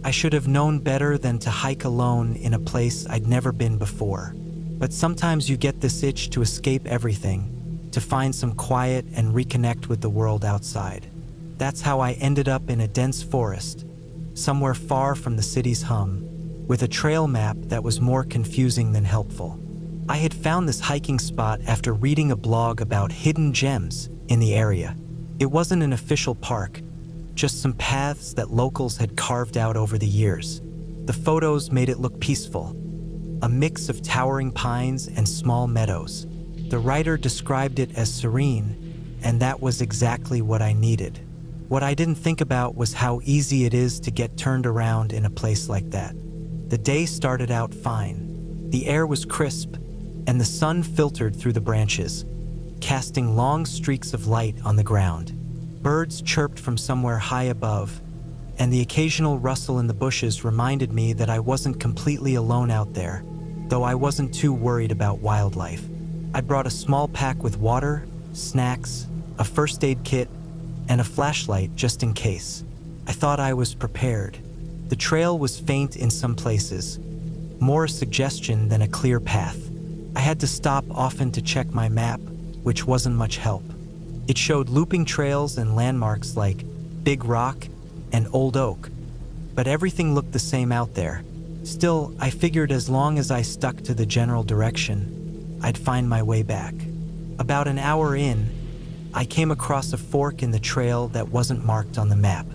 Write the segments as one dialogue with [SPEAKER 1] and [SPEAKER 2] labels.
[SPEAKER 1] I should have known better than to hike alone in a place I'd never been before. But sometimes you get this itch to escape everything, to find some quiet and reconnect with the world outside. That's how I ended up in a dense forest, somewhere far from the city's hum, with a trail map that was more confusing than helpful. I had found this hiking spot after reading a blog about hidden gems in the area. It wasn't an official park, just some paths that locals had carved out over the years. The photos made it look peaceful, a mix of towering pines and small meadows. The writer described it as serene, and that was exactly what I needed. What I didn't think about was how easy it is to get turned around in a place like that. The day started out fine. The air was crisp, and the sun filtered through the branches, casting long streaks of light on the ground. Birds chirped from somewhere high above, and the occasional rustle in the bushes reminded me that I wasn't completely alone out there, though I wasn't too worried about wildlife. I brought a small pack with water, snacks, a first aid kit, and a flashlight just in case. I thought I was prepared. The trail was faint in some places, more a suggestion than a clear path. I had to stop often to check my map, which wasn't much help. It showed looping trails and landmarks like Big Rock and Old Oak, but everything looked the same out there. Still, I figured as long as I stuck to the general direction, I'd find my way back. About an hour in, I came across a fork in the trail that wasn't marked on the map.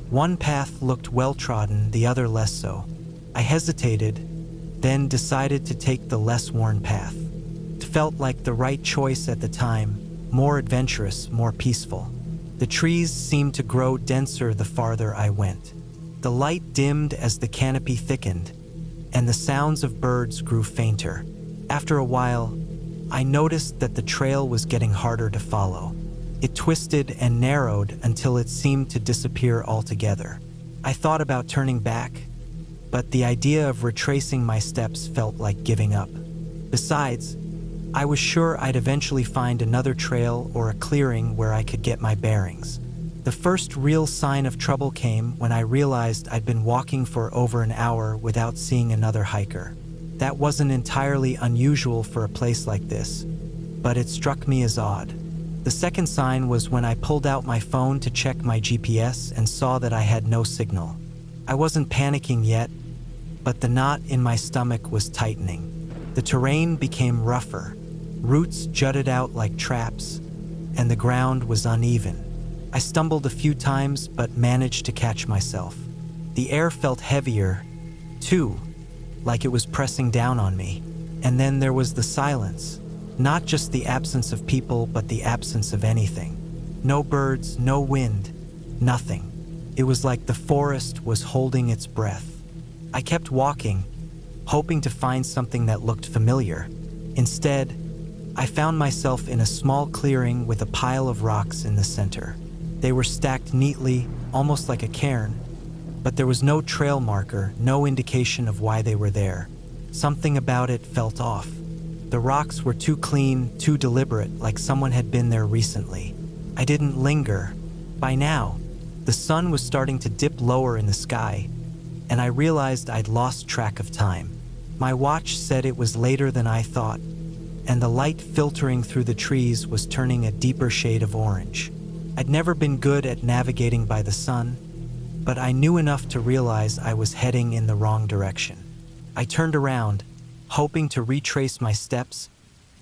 [SPEAKER 1] One path looked well-trodden, the other less so. I hesitated, then decided to take the less worn path. It felt like the right choice at the time, more adventurous, more peaceful. The trees seemed to grow denser the farther I went. The light dimmed as the canopy thickened, and the sounds of birds grew fainter. After a while, I noticed that the trail was getting harder to follow. It twisted and narrowed until it seemed to disappear altogether. I thought about turning back, but the idea of retracing my steps felt like giving up. Besides, I was sure I'd eventually find another trail or a clearing where I could get my bearings. The first real sign of trouble came when I realized I'd been walking for over an hour without seeing another hiker. That wasn't entirely unusual for a place like this, but it struck me as odd. The second sign was when I pulled out my phone to check my GPS and saw that I had no signal. I wasn't panicking yet, but the knot in my stomach was tightening. The terrain became rougher. Roots jutted out like traps, and the ground was uneven. I stumbled a few times but managed to catch myself. The air felt heavier, too, like it was pressing down on me. And then there was the silence. Not just the absence of people, but the absence of anything. No birds, no wind, nothing. It was like the forest was holding its breath. I kept walking, hoping to find something that looked familiar. Instead, I found myself in a small clearing with a pile of rocks in the center. They were stacked neatly, almost like a cairn, but there was no trail marker, no indication of why they were there. Something about it felt off. The rocks were too clean, too deliberate, like someone had been there recently. I didn't linger. By now, the sun was starting to dip lower in the sky, and I realized I'd lost track of time. My watch said it was later than I thought, and the light filtering through the trees was turning a deeper shade of orange. I'd never been good at navigating by the sun, but I knew enough to realize I was heading in the wrong direction. I turned around, hoping to retrace my steps,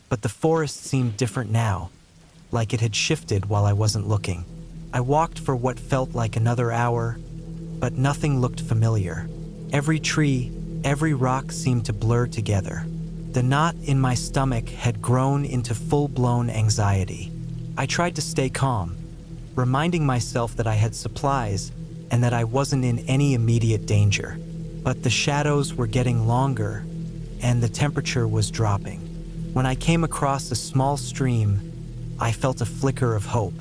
[SPEAKER 1] but the forest seemed different now, like it had shifted while I wasn't looking. I walked for what felt like another hour, but nothing looked familiar. Every tree, every rock seemed to blur together. The knot in my stomach had grown into full-blown anxiety. I tried to stay calm, reminding myself that I had supplies and that I wasn't in any immediate danger. But the shadows were getting longer, and the temperature was dropping. When I came across a small stream, I felt a flicker of hope.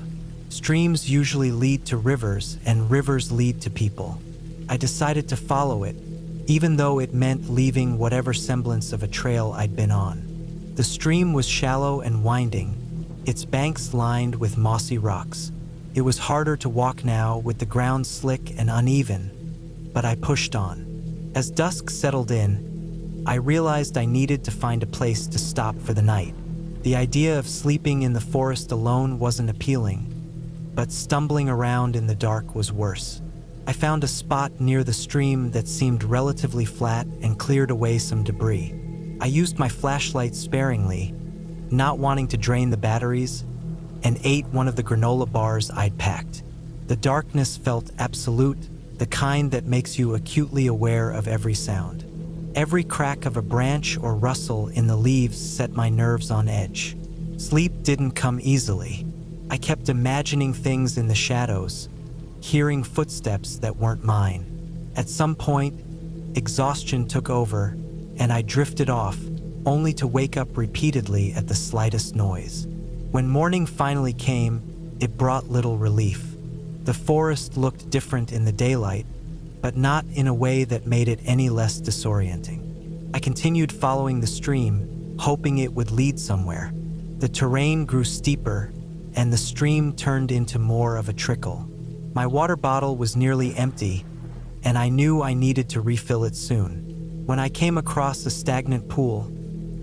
[SPEAKER 1] Streams usually lead to rivers, and rivers lead to people. I decided to follow it, even though it meant leaving whatever semblance of a trail I'd been on. The stream was shallow and winding, its banks lined with mossy rocks. It was harder to walk now with the ground slick and uneven, but I pushed on. As dusk settled in, I realized I needed to find a place to stop for the night. The idea of sleeping in the forest alone wasn't appealing, but stumbling around in the dark was worse. I found a spot near the stream that seemed relatively flat and cleared away some debris. I used my flashlight sparingly, not wanting to drain the batteries, and ate one of the granola bars I'd packed. The darkness felt absolute, the kind that makes you acutely aware of every sound. Every crack of a branch or rustle in the leaves set my nerves on edge. Sleep didn't come easily. I kept imagining things in the shadows, hearing footsteps that weren't mine. At some point, exhaustion took over, and I drifted off, only to wake up repeatedly at the slightest noise. When morning finally came, it brought little relief. The forest looked different in the daylight, but not in a way that made it any less disorienting. I continued following the stream, hoping it would lead somewhere. The terrain grew steeper, and the stream turned into more of a trickle. My water bottle was nearly empty, and I knew I needed to refill it soon. When I came across a stagnant pool,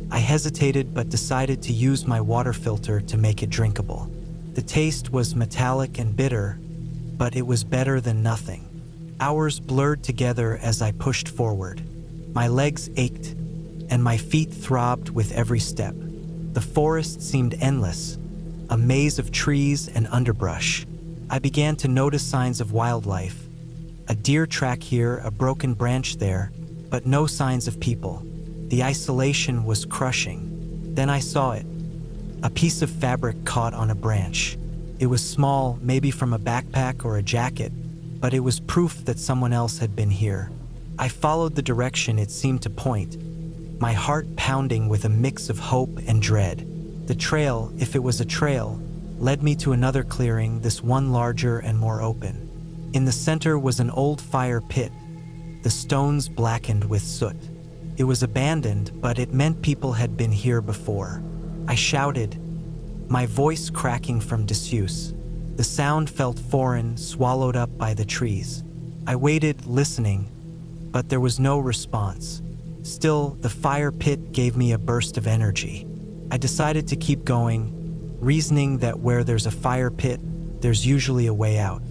[SPEAKER 1] I hesitated but decided to use my water filter to make it drinkable. The taste was metallic and bitter, but it was better than nothing. Hours blurred together as I pushed forward. My legs ached, and my feet throbbed with every step. The forest seemed endless, a maze of trees and underbrush. I began to notice signs of wildlife. A deer track here, a broken branch there, but no signs of people. The isolation was crushing. Then I saw it. A piece of fabric caught on a branch. It was small, maybe from a backpack or a jacket, but it was proof that someone else had been here. I followed the direction it seemed to point, my heart pounding with a mix of hope and dread. The trail, if it was a trail, led me to another clearing, this one larger and more open. In the center was an old fire pit, the stones blackened with soot. It was abandoned, but it meant people had been here before. I shouted, my voice cracking from disuse. The sound felt foreign, swallowed up by the trees. I waited, listening, but there was no response. Still, the fire pit gave me a burst of energy. I decided to keep going, reasoning that where there's a fire pit, there's usually a way out.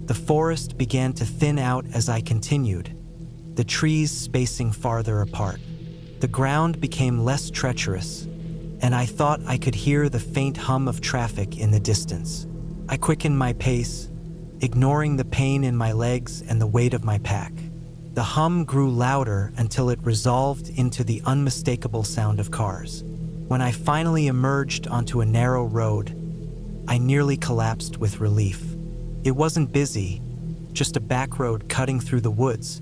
[SPEAKER 1] The forest began to thin out as I continued, the trees spacing farther apart. The ground became less treacherous, and I thought I could hear the faint hum of traffic in the distance. I quickened my pace, ignoring the pain in my legs and the weight of my pack. The hum grew louder until it resolved into the unmistakable sound of cars. When I finally emerged onto a narrow road, I nearly collapsed with relief. It wasn't busy, just a back road cutting through the woods,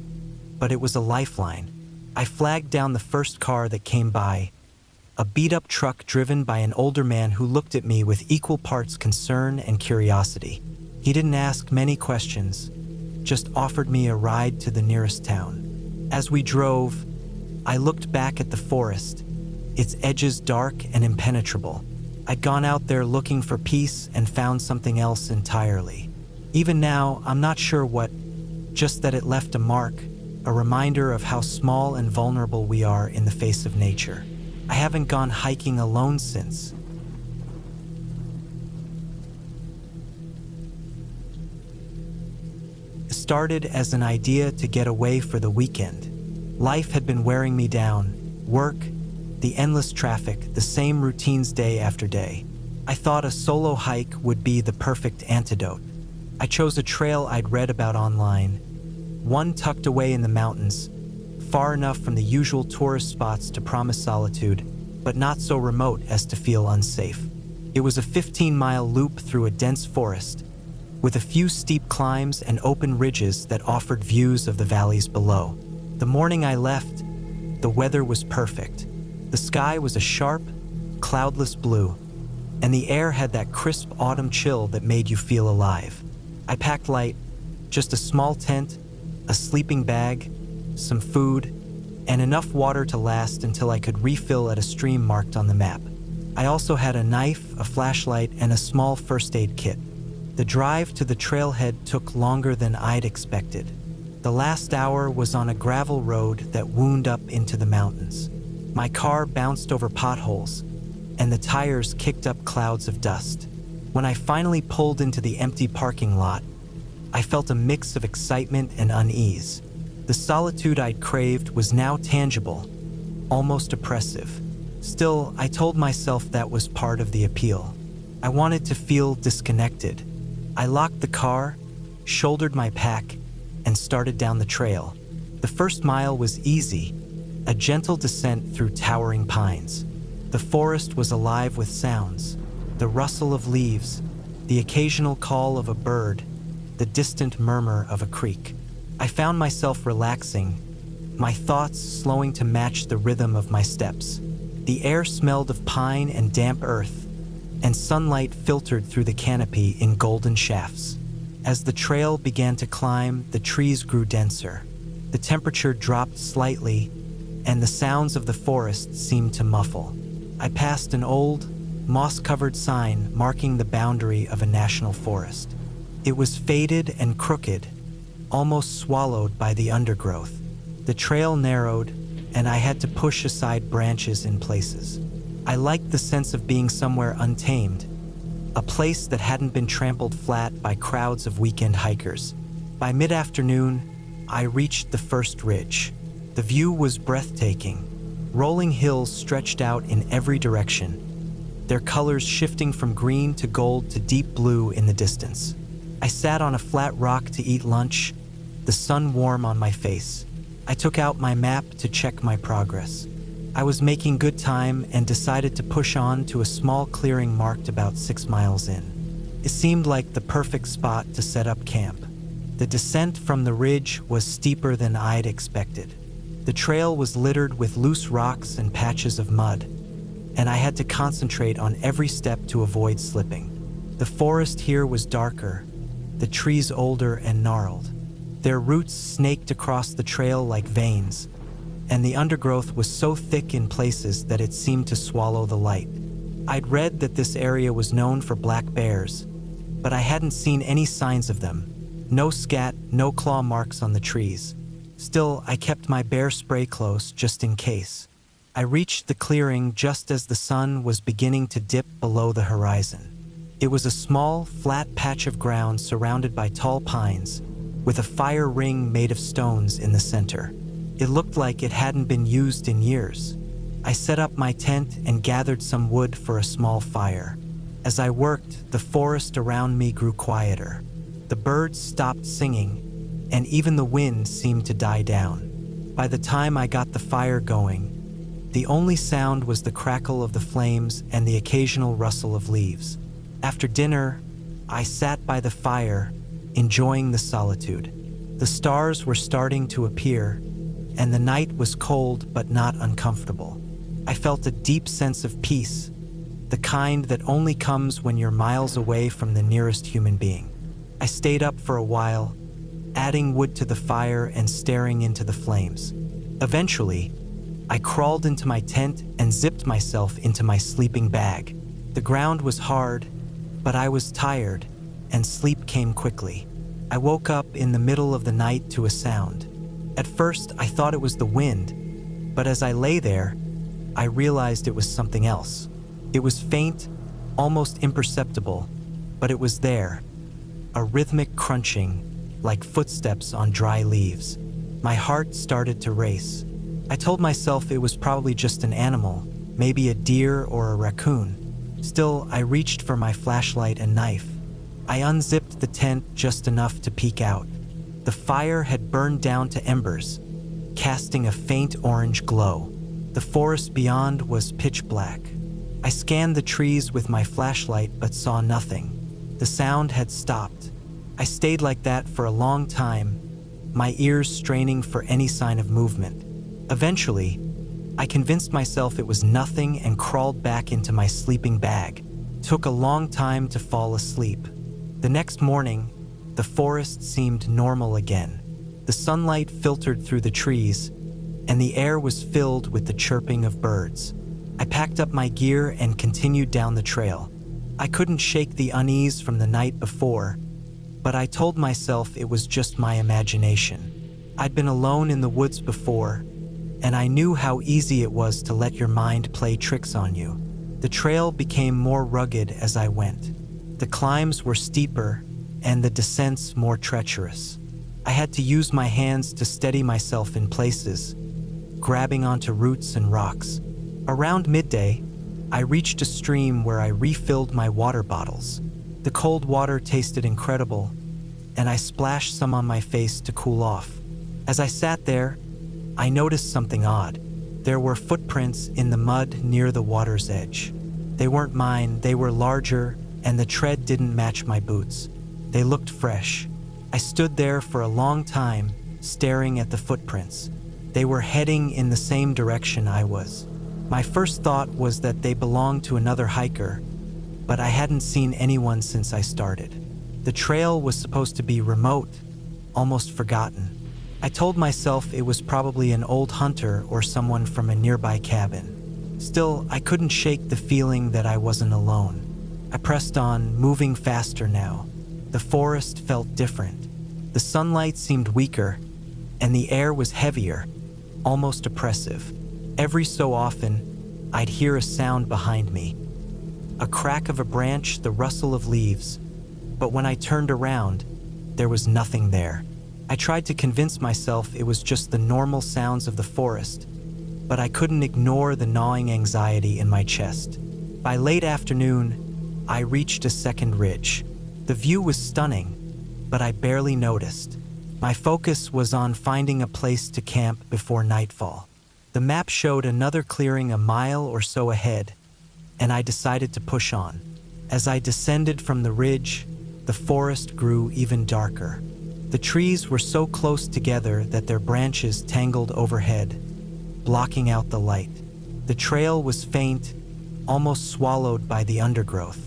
[SPEAKER 1] but it was a lifeline. I flagged down the first car that came by, a beat-up truck driven by an older man who looked at me with equal parts concern and curiosity. He didn't ask many questions, just offered me a ride to the nearest town. As we drove, I looked back at the forest, its edges dark and impenetrable. I'd gone out there looking for peace and found something else entirely. Even now, I'm not sure what, just that it left a mark, a reminder of how small and vulnerable we are in the face of nature. I haven't gone hiking alone since. It started as an idea to get away for the weekend. Life had been wearing me down. Work, the endless traffic, the same routines day after day. I thought a solo hike would be the perfect antidote. I chose a trail I'd read about online, one tucked away in the mountains, far enough from the usual tourist spots to promise solitude, but not so remote as to feel unsafe. It was a 15-mile loop through a dense forest, with a few steep climbs and open ridges that offered views of the valleys below. The morning I left, the weather was perfect. The sky was a sharp, cloudless blue, and the air had that crisp autumn chill that made you feel alive. I packed light, just a small tent, a sleeping bag, some food, and enough water to last until I could refill at a stream marked on the map. I also had a knife, a flashlight, and a small first aid kit. The drive to the trailhead took longer than I'd expected. The last hour was on a gravel road that wound up into the mountains. My car bounced over potholes, and the tires kicked up clouds of dust. When I finally pulled into the empty parking lot, I felt a mix of excitement and unease. The solitude I'd craved was now tangible, almost oppressive. Still, I told myself that was part of the appeal. I wanted to feel disconnected. I locked the car, shouldered my pack, and started down the trail. The first mile was easy, a gentle descent through towering pines. The forest was alive with sounds, the rustle of leaves, the occasional call of a bird, the distant murmur of a creek. I found myself relaxing, my thoughts slowing to match the rhythm of my steps. The air smelled of pine and damp earth, and sunlight filtered through the canopy in golden shafts. As the trail began to climb, the trees grew denser. The temperature dropped slightly, and the sounds of the forest seemed to muffle. I passed an old, moss-covered sign marking the boundary of a national forest. It was faded and crooked, almost swallowed by the undergrowth. The trail narrowed, and I had to push aside branches in places. I liked the sense of being somewhere untamed, a place that hadn't been trampled flat by crowds of weekend hikers. By mid-afternoon, I reached the first ridge. The view was breathtaking. Rolling hills stretched out in every direction, their colors shifting from green to gold to deep blue in the distance. I sat on a flat rock to eat lunch, the sun warm on my face. I took out my map to check my progress. I was making good time and decided to push on to a small clearing marked about 6 miles in. It seemed like the perfect spot to set up camp. The descent from the ridge was steeper than I'd expected. The trail was littered with loose rocks and patches of mud, and I had to concentrate on every step to avoid slipping. The forest here was darker, the trees older and gnarled. Their roots snaked across the trail like veins, and the undergrowth was so thick in places that it seemed to swallow the light. I'd read that this area was known for black bears, but I hadn't seen any signs of them. No scat, no claw marks on the trees. Still, I kept my bear spray close just in case. I reached the clearing just as the sun was beginning to dip below the horizon. It was a small, flat patch of ground surrounded by tall pines, with a fire ring made of stones in the center. It looked like it hadn't been used in years. I set up my tent and gathered some wood for a small fire. As I worked, the forest around me grew quieter. The birds stopped singing, and even the wind seemed to die down. By the time I got the fire going, the only sound was the crackle of the flames and the occasional rustle of leaves. After dinner, I sat by the fire, enjoying the solitude. The stars were starting to appear, and the night was cold but not uncomfortable. I felt a deep sense of peace, the kind that only comes when you're miles away from the nearest human being. I stayed up for a while, adding wood to the fire and staring into the flames. Eventually, I crawled into my tent and zipped myself into my sleeping bag. The ground was hard, but I was tired, and sleep came quickly. I woke up in the middle of the night to a sound. At first, I thought it was the wind, but as I lay there, I realized it was something else. It was faint, almost imperceptible, but it was there, a rhythmic crunching, like footsteps on dry leaves. My heart started to race. I told myself it was probably just an animal, maybe a deer or a raccoon. Still, I reached for my flashlight and knife. I unzipped the tent just enough to peek out. The fire had burned down to embers, casting a faint orange glow. The forest beyond was pitch black. I scanned the trees with my flashlight but saw nothing. The sound had stopped. I stayed like that for a long time, my ears straining for any sign of movement. Eventually, I convinced myself it was nothing and crawled back into my sleeping bag. It took a long time to fall asleep. The next morning, the forest seemed normal again. The sunlight filtered through the trees, and the air was filled with the chirping of birds. I packed up my gear and continued down the trail. I couldn't shake the unease from the night before, but I told myself it was just my imagination. I'd been alone in the woods before, and I knew how easy it was to let your mind play tricks on you. The trail became more rugged as I went. The climbs were steeper, and the descents more treacherous. I had to use my hands to steady myself in places, grabbing onto roots and rocks. Around midday, I reached a stream where I refilled my water bottles. The cold water tasted incredible, and I splashed some on my face to cool off. As I sat there, I noticed something odd. There were footprints in the mud near the water's edge. They weren't mine, they were larger, and the tread didn't match my boots. They looked fresh. I stood there for a long time, staring at the footprints. They were heading in the same direction I was. My first thought was that they belonged to another hiker, but I hadn't seen anyone since I started. The trail was supposed to be remote, almost forgotten. I told myself it was probably an old hunter or someone from a nearby cabin. Still, I couldn't shake the feeling that I wasn't alone. I pressed on, moving faster now. The forest felt different. The sunlight seemed weaker, and the air was heavier, almost oppressive. Every so often, I'd hear a sound behind me. A crack of a branch, the rustle of leaves. But when I turned around, there was nothing there. I tried to convince myself it was just the normal sounds of the forest, but I couldn't ignore the gnawing anxiety in my chest. By late afternoon, I reached a second ridge. The view was stunning, but I barely noticed. My focus was on finding a place to camp before nightfall. The map showed another clearing a mile or so ahead, and I decided to push on. As I descended from the ridge, the forest grew even darker. The trees were so close together that their branches tangled overhead, blocking out the light. The trail was faint, almost swallowed by the undergrowth.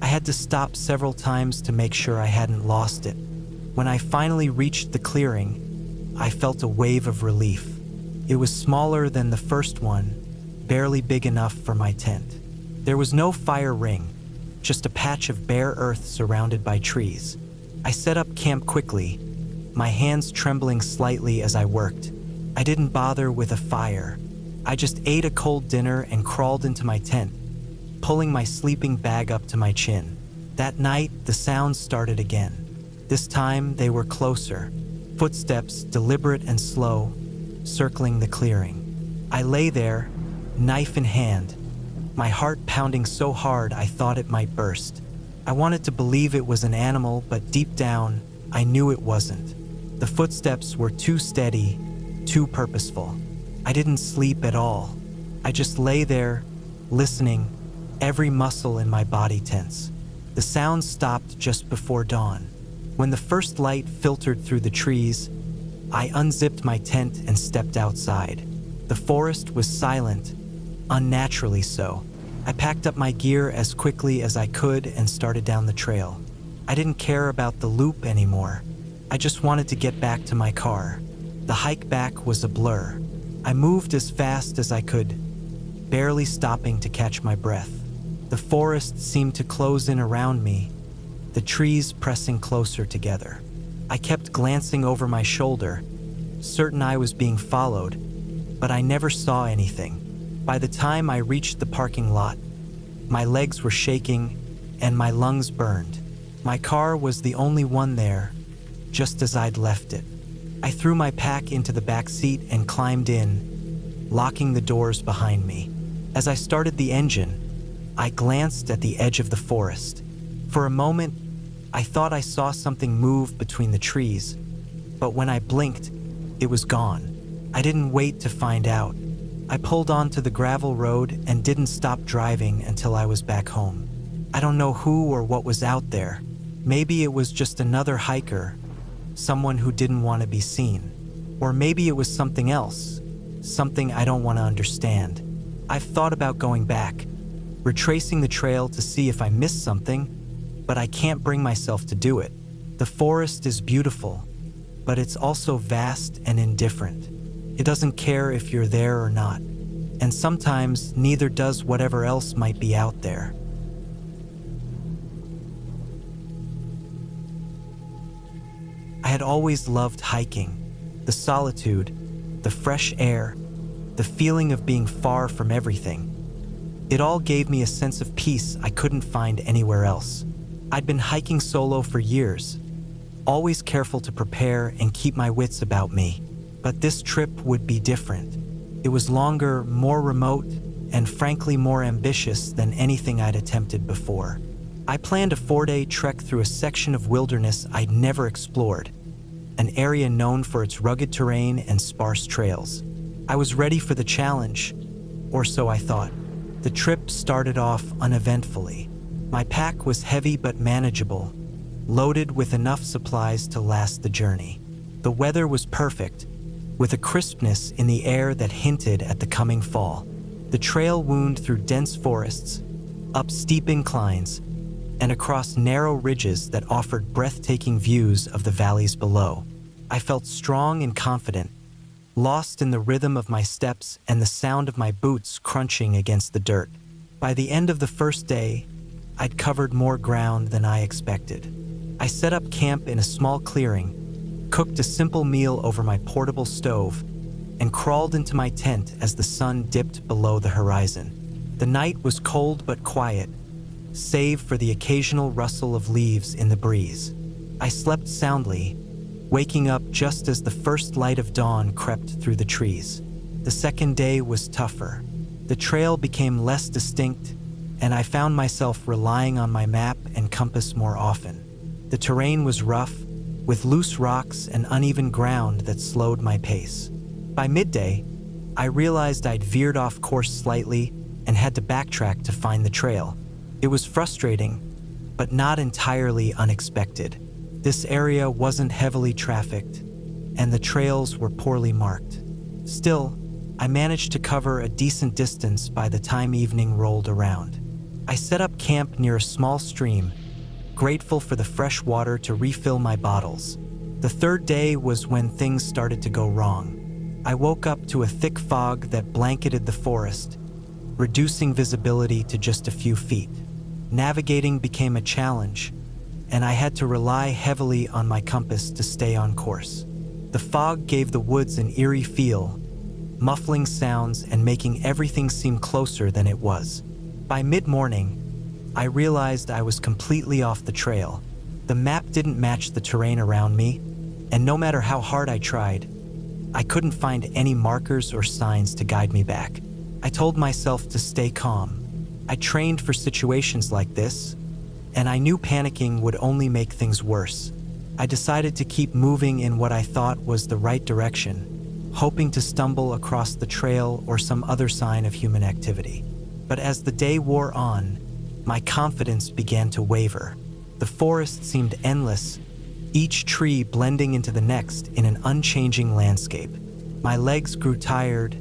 [SPEAKER 1] I had to stop several times to make sure I hadn't lost it. When I finally reached the clearing, I felt a wave of relief. It was smaller than the first one, barely big enough for my tent. There was no fire ring, just a patch of bare earth surrounded by trees. I set up camp quickly, my hands trembling slightly as I worked. I didn't bother with a fire. I just ate a cold dinner and crawled into my tent, pulling my sleeping bag up to my chin. That night, the sounds started again. This time, they were closer, footsteps deliberate and slow, circling the clearing. I lay there, knife in hand, my heart pounding so hard I thought it might burst. I wanted to believe it was an animal, but deep down, I knew it wasn't. The footsteps were too steady, too purposeful. I didn't sleep at all. I just lay there, listening, every muscle in my body tense. The sounds stopped just before dawn. When the first light filtered through the trees, I unzipped my tent and stepped outside. The forest was silent, unnaturally so. I packed up my gear as quickly as I could and started down the trail. I didn't care about the loop anymore. I just wanted to get back to my car. The hike back was a blur. I moved as fast as I could, barely stopping to catch my breath. The forest seemed to close in around me, the trees pressing closer together. I kept glancing over my shoulder, certain I was being followed, but I never saw anything. By the time I reached the parking lot, my legs were shaking and my lungs burned. My car was the only one there, just as I'd left it. I threw my pack into the back seat and climbed in, locking the doors behind me. As I started the engine, I glanced at the edge of the forest. For a moment, I thought I saw something move between the trees, but when I blinked, it was gone. I didn't wait to find out. I pulled onto the gravel road and didn't stop driving until I was back home. I don't know who or what was out there. Maybe it was just another hiker, someone who didn't want to be seen. Or maybe it was something else, something I don't want to understand. I've thought about going back, retracing the trail to see if I missed something, but I can't bring myself to do it. The forest is beautiful, but it's also vast and indifferent. It doesn't care if you're there or not, and sometimes neither does whatever else might be out there. I had always loved hiking, The solitude, the fresh air, the feeling of being far from everything. It all gave me a sense of peace I couldn't find anywhere else. I'd been hiking solo for years, always careful to prepare and keep my wits about me. But this trip would be different. It was longer, more remote, and frankly more ambitious than anything I'd attempted before. I planned a 4-day trek through a section of wilderness I'd never explored, an area known for its rugged terrain and sparse trails. I was ready for the challenge, or so I thought. The trip started off uneventfully. My pack was heavy but manageable, loaded with enough supplies to last the journey. The weather was perfect, with a crispness in the air that hinted at the coming fall. The trail wound through dense forests, up steep inclines, and across narrow ridges that offered breathtaking views of the valleys below. I felt strong and confident, lost in the rhythm of my steps and the sound of my boots crunching against the dirt. By the end of the first day, I'd covered more ground than I expected. I set up camp in a small clearing, cooked a simple meal over my portable stove, and crawled into my tent as the sun dipped below the horizon. The night was cold but quiet, save for the occasional rustle of leaves in the breeze. I slept soundly, waking up just as the first light of dawn crept through the trees. The second day was tougher. The trail became less distinct, and I found myself relying on my map and compass more often. The terrain was rough, with loose rocks and uneven ground that slowed my pace. By midday, I realized I'd veered off course slightly and had to backtrack to find the trail. It was frustrating, but not entirely unexpected. This area wasn't heavily trafficked, and the trails were poorly marked. Still, I managed to cover a decent distance by the time evening rolled around. I set up camp near a small stream, grateful for the fresh water to refill my bottles. The third day was when things started to go wrong. I woke up to a thick fog that blanketed the forest, reducing visibility to just a few feet. Navigating became a challenge, and I had to rely heavily on my compass to stay on course. The fog gave the woods an eerie feel, muffling sounds and making everything seem closer than it was. By mid-morning, I realized I was completely off the trail. The map didn't match the terrain around me, and no matter how hard I tried, I couldn't find any markers or signs to guide me back. I told myself to stay calm. I trained for situations like this, and I knew panicking would only make things worse. I decided to keep moving in what I thought was the right direction, hoping to stumble across the trail or some other sign of human activity. But as the day wore on, my confidence began to waver. The forest seemed endless, each tree blending into the next in an unchanging landscape. My legs grew tired,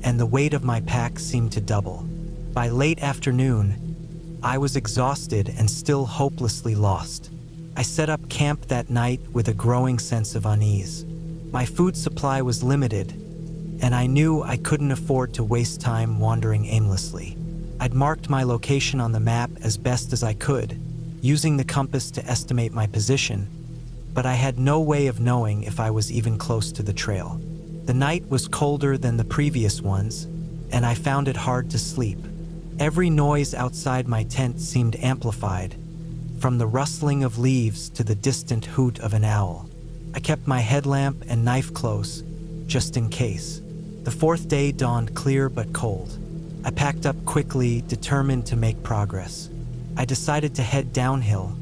[SPEAKER 1] and the weight of my pack seemed to double. By late afternoon, I was exhausted and still hopelessly lost. I set up camp that night with a growing sense of unease. My food supply was limited, and I knew I couldn't afford to waste time wandering aimlessly. I'd marked my location on the map as best as I could, using the compass to estimate my position, but I had no way of knowing if I was even close to the trail. The night was colder than the previous ones, and I found it hard to sleep. Every noise outside my tent seemed amplified, from the rustling of leaves to the distant hoot of an owl. I kept my headlamp and knife close, just in case. The fourth day dawned clear but cold. I packed up quickly, determined to make progress. I decided to head downhill,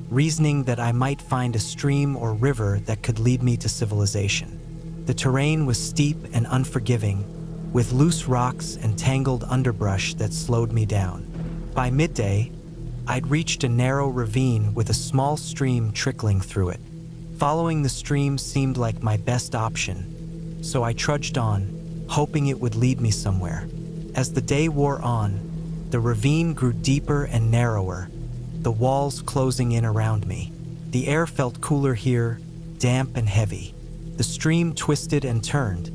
[SPEAKER 1] reasoning that I might find a stream or river that could lead me to civilization. The terrain was steep and unforgiving, with loose rocks and tangled underbrush that slowed me down. By midday, I'd reached a narrow ravine with a small stream trickling through it. Following the stream seemed like my best option, so I trudged on, hoping it would lead me somewhere. As the day wore on, the ravine grew deeper and narrower, the walls closing in around me. The air felt cooler here, damp and heavy. The stream twisted and turned,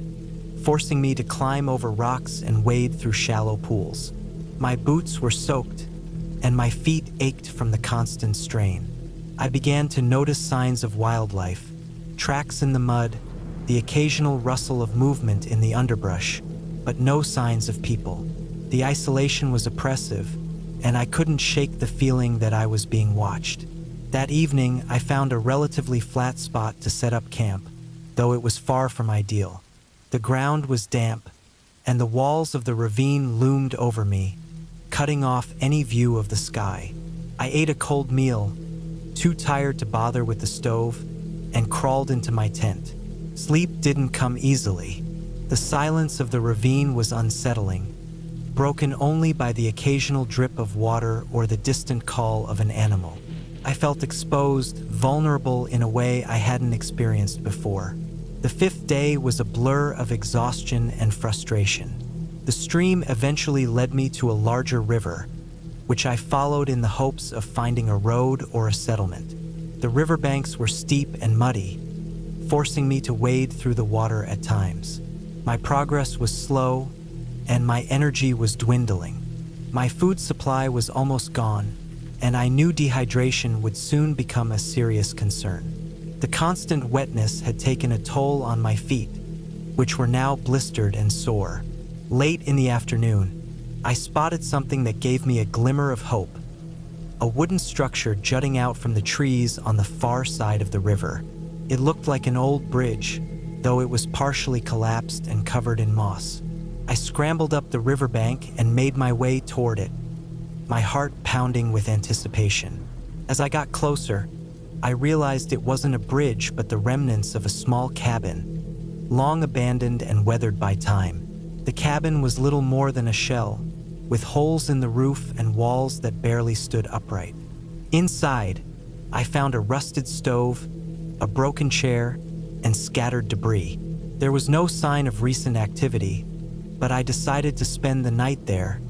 [SPEAKER 1] forcing me to climb over rocks and wade through shallow pools. My boots were soaked, and my feet ached from the constant strain. I began to notice signs of wildlife, tracks in the mud, the occasional rustle of movement in the underbrush, but no signs of people. The isolation was oppressive, and I couldn't shake the feeling that I was being watched. That evening, I found a relatively flat spot to set up camp, though it was far from ideal. The ground was damp, and the walls of the ravine loomed over me, cutting off any view of the sky. I ate a cold meal, too tired to bother with the stove, and crawled into my tent. Sleep didn't come easily. The silence of the ravine was unsettling, broken only by the occasional drip of water or the distant call of an animal. I felt exposed, vulnerable in a way I hadn't experienced before. The fifth day was a blur of exhaustion and frustration. The stream eventually led me to a larger river, which I followed in the hopes of finding a road or a settlement. The riverbanks were steep and muddy, forcing me to wade through the water at times. My progress was slow, and my energy was dwindling. My food supply was almost gone, and I knew dehydration would soon become a serious concern. The constant wetness had taken a toll on my feet, which were now blistered and sore. Late in the afternoon, I spotted something that gave me a glimmer of hope: a wooden structure jutting out from the trees on the far side of the river. It looked like an old bridge, though it was partially collapsed and covered in moss. I scrambled up the riverbank and made my way toward it, my heart pounding with anticipation. As I got closer, I realized it wasn't a bridge but the remnants of a small cabin, long abandoned and weathered by time. The cabin was little more than a shell, with holes in the roof and walls that barely stood upright. Inside, I found a rusted stove, a broken chair, and scattered debris. There was no sign of recent activity, but I decided to spend the night there,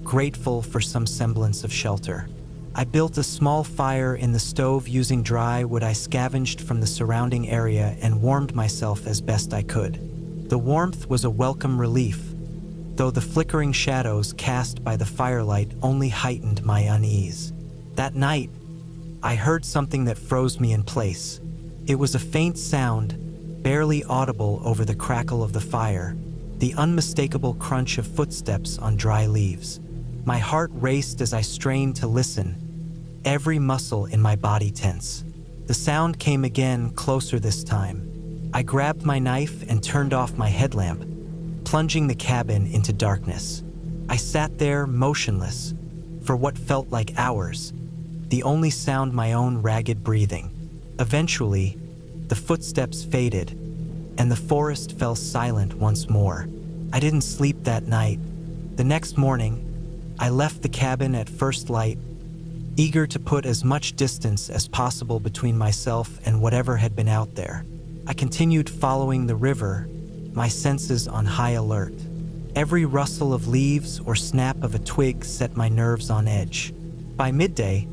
[SPEAKER 1] grateful for some semblance of shelter. I built a small fire in the stove using dry wood I scavenged from the surrounding area and warmed myself as best I could. The warmth was a welcome relief, though the flickering shadows cast by the firelight only heightened my unease. That night, I heard something that froze me in place. It was a faint sound, barely audible over the crackle of the fire, the unmistakable crunch of footsteps on dry leaves. My heart raced as I strained to listen, every muscle in my body tense. The sound came again, closer this time. I grabbed my knife and turned off my headlamp, plunging the cabin into darkness. I sat there, motionless, for what felt like hours, the only sound my own ragged breathing. Eventually, the footsteps faded, and the forest fell silent once more. I didn't sleep that night. The next morning, I left the cabin at first light, eager to put as much distance as possible between myself and whatever had been out there. I continued following the river, my senses on high alert. Every rustle of leaves or snap of a twig set my nerves on edge. By midday,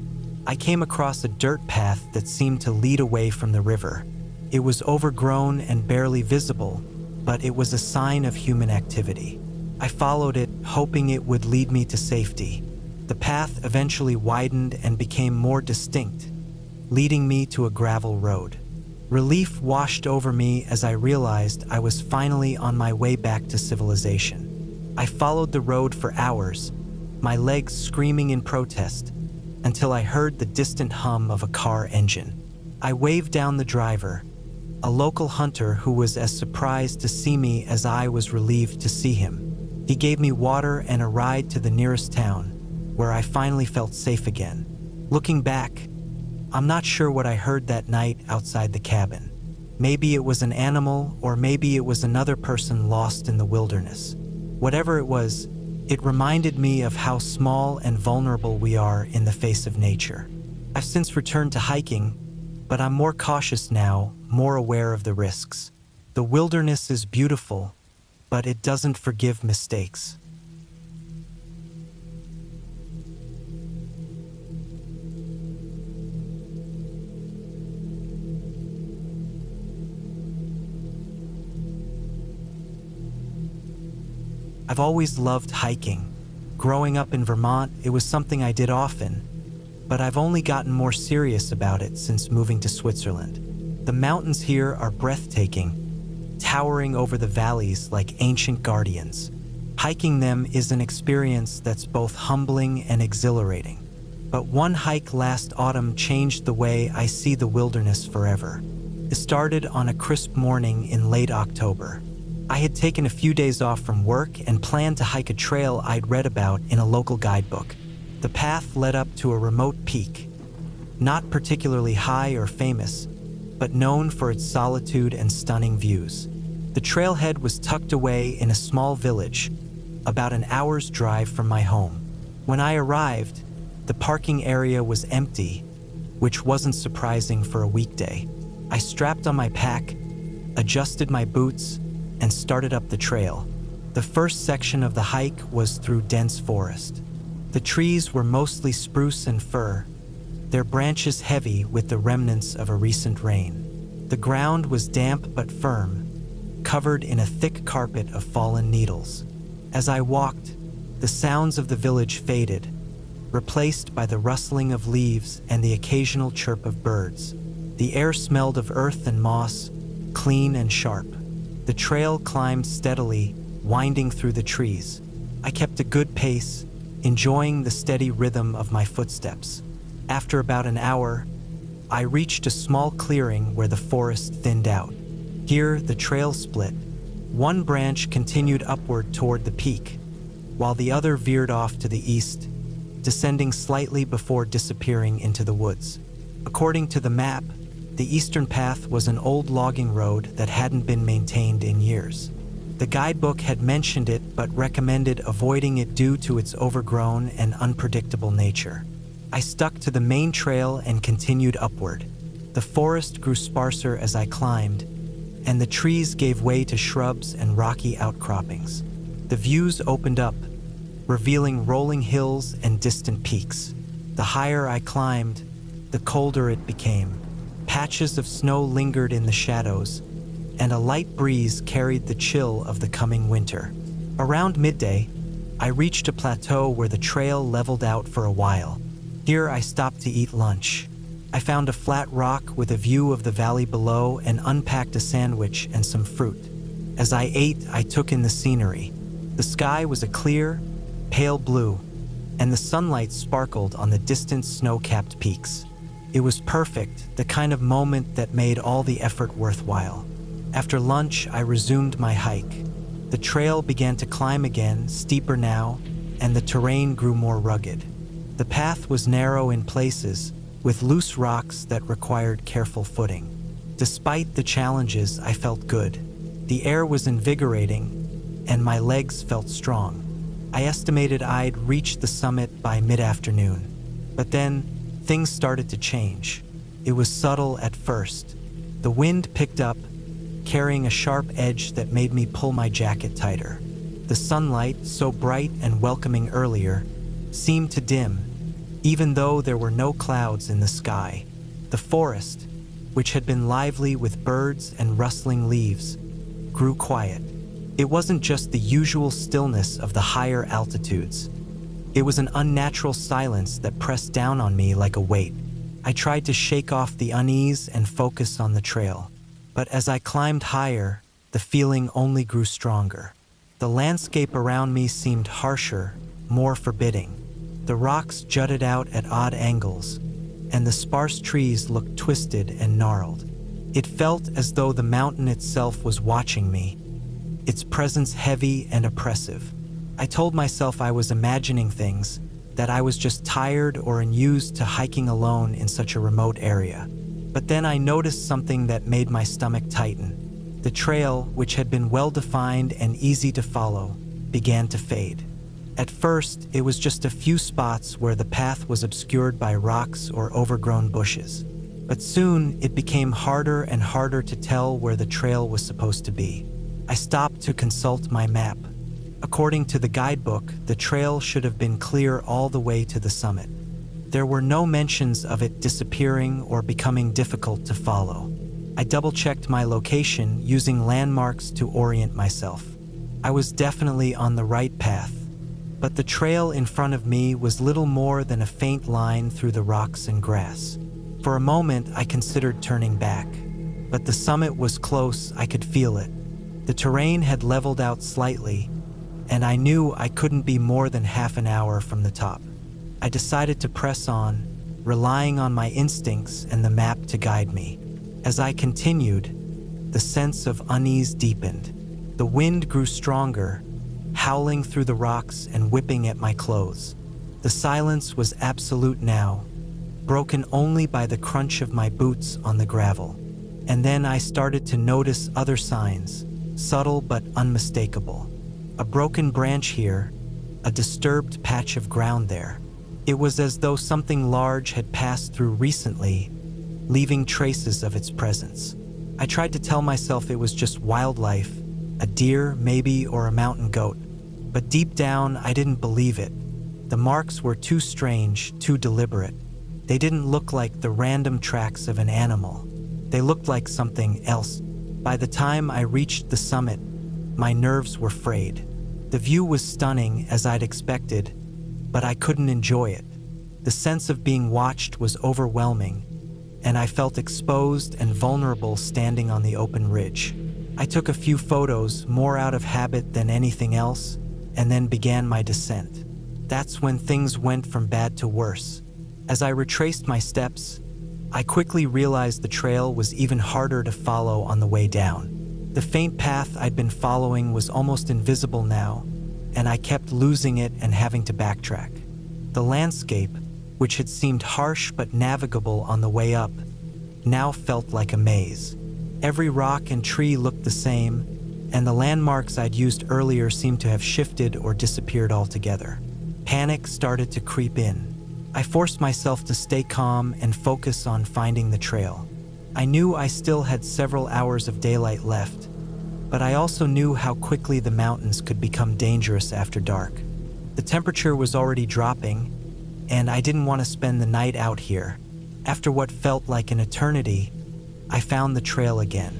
[SPEAKER 1] I came across a dirt path that seemed to lead away from the river. It was overgrown and barely visible, but it was a sign of human activity. I followed it, hoping it would lead me to safety. The path eventually widened and became more distinct, leading me to a gravel road. Relief washed over me as I realized I was finally on my way back to civilization. I followed the road for hours, my legs screaming in protest, until I heard the distant hum of a car engine. I waved down the driver, a local hunter who was as surprised to see me as I was relieved to see him. He gave me water and a ride to the nearest town, where I finally felt safe again. Looking back, I'm not sure what I heard that night outside the cabin. Maybe it was an animal, or maybe it was another person lost in the wilderness. Whatever it was, it reminded me of how small and vulnerable we are in the face of nature. I've since returned to hiking, but I'm more cautious now, more aware of the risks. The wilderness is beautiful, but it doesn't forgive mistakes. I've always loved hiking. Growing up in Vermont, it was something I did often, but I've only gotten more serious about it since moving to Switzerland. The mountains here are breathtaking, towering over the valleys like ancient guardians. Hiking them is an experience that's both humbling and exhilarating. But one hike last autumn changed the way I see the wilderness forever. It started on a crisp morning in late October. I had taken a few days off from work and planned to hike a trail I'd read about in a local guidebook. The path led up to a remote peak, not particularly high or famous, but known for its solitude and stunning views. The trailhead was tucked away in a small village, about an hour's drive from my home. When I arrived, the parking area was empty, which wasn't surprising for a weekday. I strapped on my pack, adjusted my boots, and started up the trail. The first section of the hike was through dense forest. The trees were mostly spruce and fir, their branches heavy with the remnants of a recent rain. The ground was damp but firm, covered in a thick carpet of fallen needles. As I walked, the sounds of the village faded, replaced by the rustling of leaves and the occasional chirp of birds. The air smelled of earth and moss, clean and sharp. The trail climbed steadily, winding through the trees. I kept a good pace, enjoying the steady rhythm of my footsteps. After about an hour, I reached a small clearing where the forest thinned out. Here, the trail split. One branch continued upward toward the peak, while the other veered off to the east, descending slightly before disappearing into the woods. According to the map, the eastern path was an old logging road that hadn't been maintained in years. The guidebook had mentioned it but recommended avoiding it due to its overgrown and unpredictable nature. I stuck to the main trail and continued upward. The forest grew sparser as I climbed, and the trees gave way to shrubs and rocky outcroppings. The views opened up, revealing rolling hills and distant peaks. The higher I climbed, the colder it became. Patches of snow lingered in the shadows, and a light breeze carried the chill of the coming winter. Around midday, I reached a plateau where the trail leveled out for a while. Here I stopped to eat lunch. I found a flat rock with a view of the valley below and unpacked a sandwich and some fruit. As I ate, I took in the scenery. The sky was a clear, pale blue, and the sunlight sparkled on the distant snow-capped peaks. It was perfect, the kind of moment that made all the effort worthwhile. After lunch, I resumed my hike. The trail began to climb again, steeper now, and the terrain grew more rugged. The path was narrow in places, with loose rocks that required careful footing. Despite the challenges, I felt good. The air was invigorating, and my legs felt strong. I estimated I'd reach the summit by mid-afternoon. But then, things started to change. It was subtle at first. The wind picked up, carrying a sharp edge that made me pull my jacket tighter. The sunlight, so bright and welcoming earlier, seemed to dim, even though there were no clouds in the sky. The forest, which had been lively with birds and rustling leaves, grew quiet. It wasn't just the usual stillness of the higher altitudes. It was an unnatural silence that pressed down on me like a weight. I tried to shake off the unease and focus on the trail. But as I climbed higher, the feeling only grew stronger. The landscape around me seemed harsher, more forbidding. The rocks jutted out at odd angles, and the sparse trees looked twisted and gnarled. It felt as though the mountain itself was watching me, its presence heavy and oppressive. I told myself I was imagining things, that I was just tired or unused to hiking alone in such a remote area. But then I noticed something that made my stomach tighten. The trail, which had been well-defined and easy to follow, began to fade. At first, it was just a few spots where the path was obscured by rocks or overgrown bushes. But soon, it became harder and harder to tell where the trail was supposed to be. I stopped to consult my map. According to the guidebook, the trail should have been clear all the way to the summit. There were no mentions of it disappearing or becoming difficult to follow. I double-checked my location using landmarks to orient myself. I was definitely on the right path, but the trail in front of me was little more than a faint line through the rocks and grass. For a moment, I considered turning back, but the summit was close, I could feel it. The terrain had leveled out slightly, and I knew I couldn't be more than half an hour from the top. I decided to press on, relying on my instincts and the map to guide me. As I continued, the sense of unease deepened. The wind grew stronger, howling through the rocks and whipping at my clothes. The silence was absolute now, broken only by the crunch of my boots on the gravel. And then I started to notice other signs, subtle but unmistakable. A broken branch here, a disturbed patch of ground there. It was as though something large had passed through recently, leaving traces of its presence. I tried to tell myself it was just wildlife, a deer maybe, or a mountain goat. But deep down, I didn't believe it. The marks were too strange, too deliberate. They didn't look like the random tracks of an animal. They looked like something else. By the time I reached the summit, my nerves were frayed. The view was stunning, as I'd expected, but I couldn't enjoy it. The sense of being watched was overwhelming, and I felt exposed and vulnerable standing on the open ridge. I took a few photos, more out of habit than anything else, and then began my descent. That's when things went from bad to worse. As I retraced my steps, I quickly realized the trail was even harder to follow on the way down. The faint path I'd been following was almost invisible now, and I kept losing it and having to backtrack. The landscape, which had seemed harsh but navigable on the way up, now felt like a maze. Every rock and tree looked the same, and the landmarks I'd used earlier seemed to have shifted or disappeared altogether. Panic started to creep in. I forced myself to stay calm and focus on finding the trail. I knew I still had several hours of daylight left, but I also knew how quickly the mountains could become dangerous after dark. The temperature was already dropping, and I didn't want to spend the night out here. After what felt like an eternity, I found the trail again.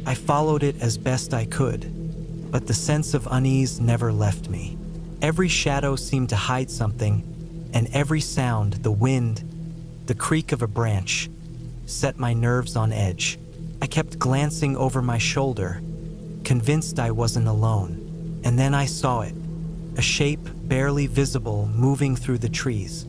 [SPEAKER 1] I followed it as best I could, but the sense of unease never left me. Every shadow seemed to hide something, and every sound, the wind, the creak of a branch, set my nerves on edge. I kept glancing over my shoulder, convinced I wasn't alone. And then I saw it, a shape barely visible moving through the trees.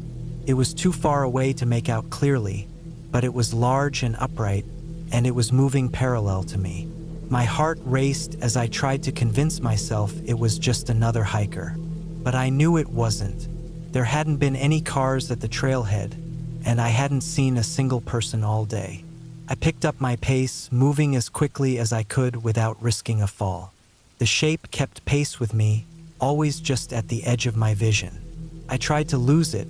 [SPEAKER 1] It was too far away to make out clearly, but it was large and upright, and it was moving parallel to me. My heart raced as I tried to convince myself it was just another hiker. But I knew it wasn't. There hadn't been any cars at the trailhead, and I hadn't seen a single person all day. I picked up my pace, moving as quickly as I could without risking a fall. The shape kept pace with me, always just at the edge of my vision. I tried to lose it,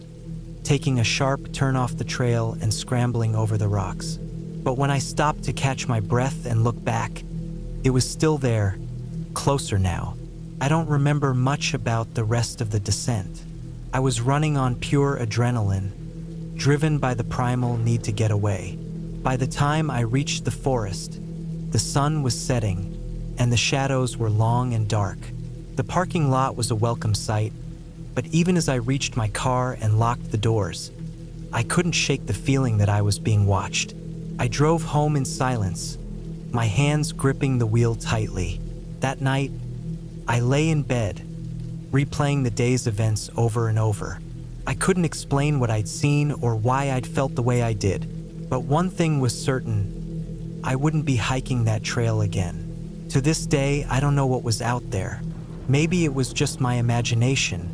[SPEAKER 1] taking a sharp turn off the trail and scrambling over the rocks. But when I stopped to catch my breath and look back, it was still there, closer now. I don't remember much about the rest of the descent. I was running on pure adrenaline, driven by the primal need to get away. By the time I reached the forest, the sun was setting, and the shadows were long and dark. The parking lot was a welcome sight, but even as I reached my car and locked the doors, I couldn't shake the feeling that I was being watched. I drove home in silence, my hands gripping the wheel tightly. That night, I lay in bed, replaying the day's events over and over. I couldn't explain what I'd seen or why I'd felt the way I did, but one thing was certain: I wouldn't be hiking that trail again. To this day, I don't know what was out there. Maybe it was just my imagination,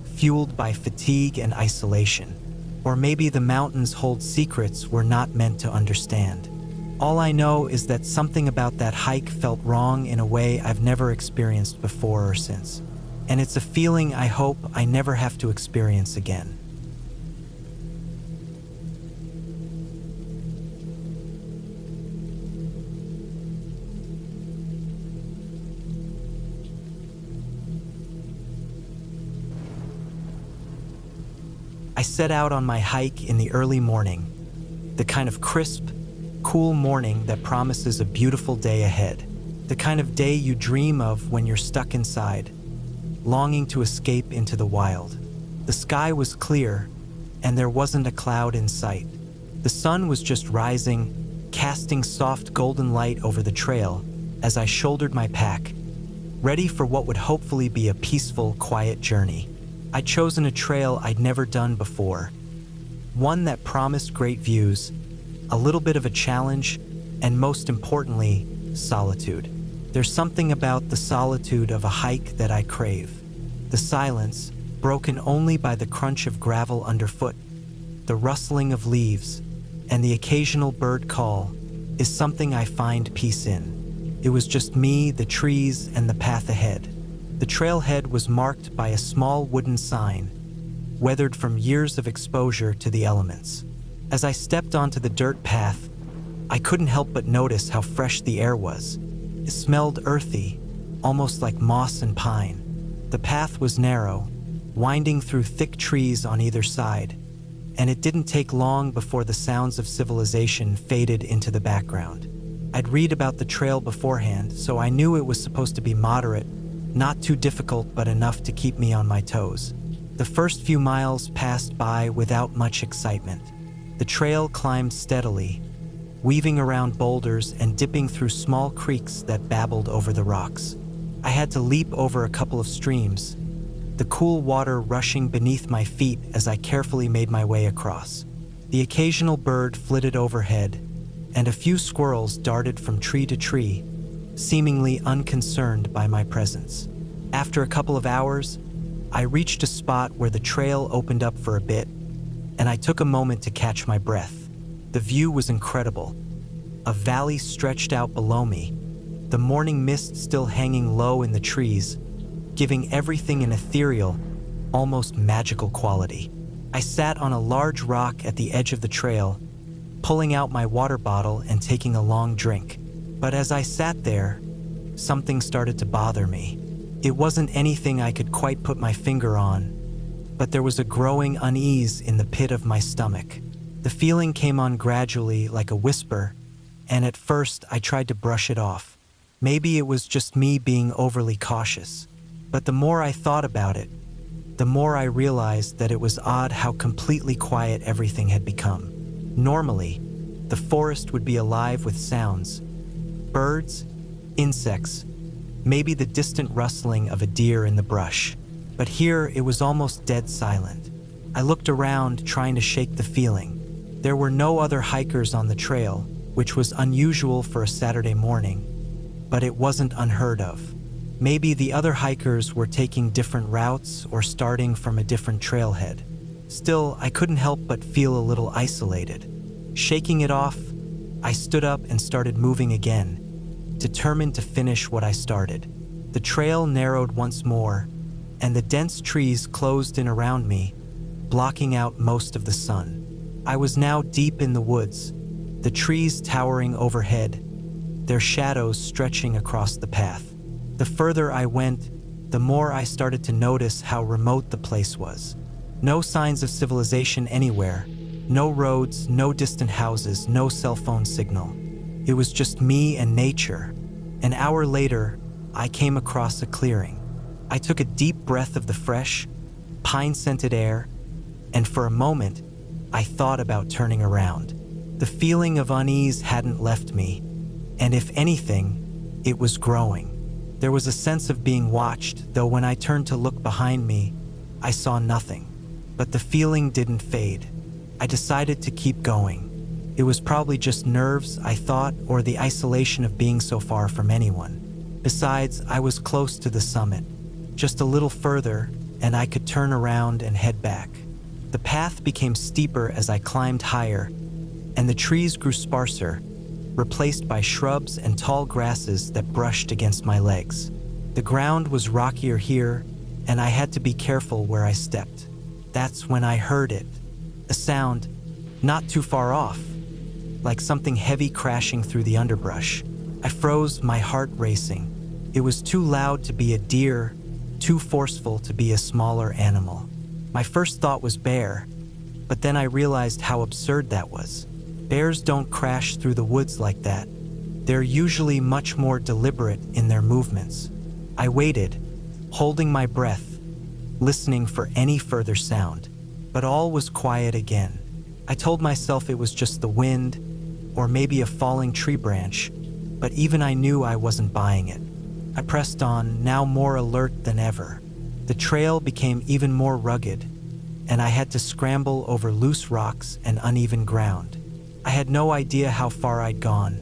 [SPEAKER 1] fueled by fatigue and isolation. Or maybe the mountains hold secrets we're not meant to understand. All I know is that something about that hike felt wrong in a way I've never experienced before or since. And it's a feeling I hope I never have to experience again. I set out on my hike in the early morning, the kind of crisp, cool morning that promises a beautiful day ahead, the kind of day you dream of when you're stuck inside, longing to escape into the wild. The sky was clear, and there wasn't a cloud in sight. The sun was just rising, casting soft golden light over the trail as I shouldered my pack, ready for what would hopefully be a peaceful, quiet journey. I'd chosen a trail I'd never done before, one that promised great views, a little bit of a challenge, and most importantly, solitude. There's something about the solitude of a hike that I crave. The silence, broken only by the crunch of gravel underfoot, the rustling of leaves, and the occasional bird call, is something I find peace in. It was just me, the trees, and the path ahead. The trailhead was marked by a small wooden sign, weathered from years of exposure to the elements. As I stepped onto the dirt path, I couldn't help but notice how fresh the air was. It smelled earthy, almost like moss and pine. The path was narrow, winding through thick trees on either side, and it didn't take long before the sounds of civilization faded into the background. I'd read about the trail beforehand, so I knew it was supposed to be moderate, not too difficult but enough to keep me on my toes. The first few miles passed by without much excitement. The trail climbed steadily, weaving around boulders and dipping through small creeks that babbled over the rocks. I had to leap over a couple of streams, the cool water rushing beneath my feet as I carefully made my way across. The occasional bird flitted overhead, and a few squirrels darted from tree to tree, seemingly unconcerned by my presence. After a couple of hours, I reached a spot where the trail opened up for a bit, and I took a moment to catch my breath. The view was incredible. A valley stretched out below me, the morning mist still hanging low in the trees, giving everything an ethereal, almost magical quality. I sat on a large rock at the edge of the trail, pulling out my water bottle and taking a long drink. But as I sat there, something started to bother me. It wasn't anything I could quite put my finger on, but there was a growing unease in the pit of my stomach. The feeling came on gradually, like a whisper, and at first I tried to brush it off. Maybe it was just me being overly cautious. But the more I thought about it, the more I realized that it was odd how completely quiet everything had become. Normally, the forest would be alive with sounds. Birds, insects, maybe the distant rustling of a deer in the brush. But here it was almost dead silent. I looked around, trying to shake the feeling. There were no other hikers on the trail, which was unusual for a Saturday morning, but it wasn't unheard of. Maybe the other hikers were taking different routes or starting from a different trailhead. Still, I couldn't help but feel a little isolated. Shaking it off, I stood up and started moving again, determined to finish what I started. The trail narrowed once more, and the dense trees closed in around me, blocking out most of the sun. I was now deep in the woods, the trees towering overhead, their shadows stretching across the path. The further I went, the more I started to notice how remote the place was. No signs of civilization anywhere, no roads, no distant houses, no cell phone signal. It was just me and nature. An hour later, I came across a clearing. I took a deep breath of the fresh, pine-scented air, and for a moment, I thought about turning around. The feeling of unease hadn't left me, and if anything, it was growing. There was a sense of being watched, though when I turned to look behind me, I saw nothing. But the feeling didn't fade. I decided to keep going. It was probably just nerves, I thought, or the isolation of being so far from anyone. Besides, I was close to the summit. Just a little further, and I could turn around and head back. The path became steeper as I climbed higher, and the trees grew sparser, replaced by shrubs and tall grasses that brushed against my legs. The ground was rockier here, and I had to be careful where I stepped. That's when I heard it, a sound not too far off, like something heavy crashing through the underbrush. I froze, my heart racing. It was too loud to be a deer, too forceful to be a smaller animal. My first thought was bear, but then I realized how absurd that was. Bears don't crash through the woods like that. They're usually much more deliberate in their movements. I waited, holding my breath, listening for any further sound, but all was quiet again. I told myself it was just the wind, or maybe a falling tree branch, but even I knew I wasn't buying it. I pressed on, now more alert than ever. The trail became even more rugged, and I had to scramble over loose rocks and uneven ground. I had no idea how far I'd gone,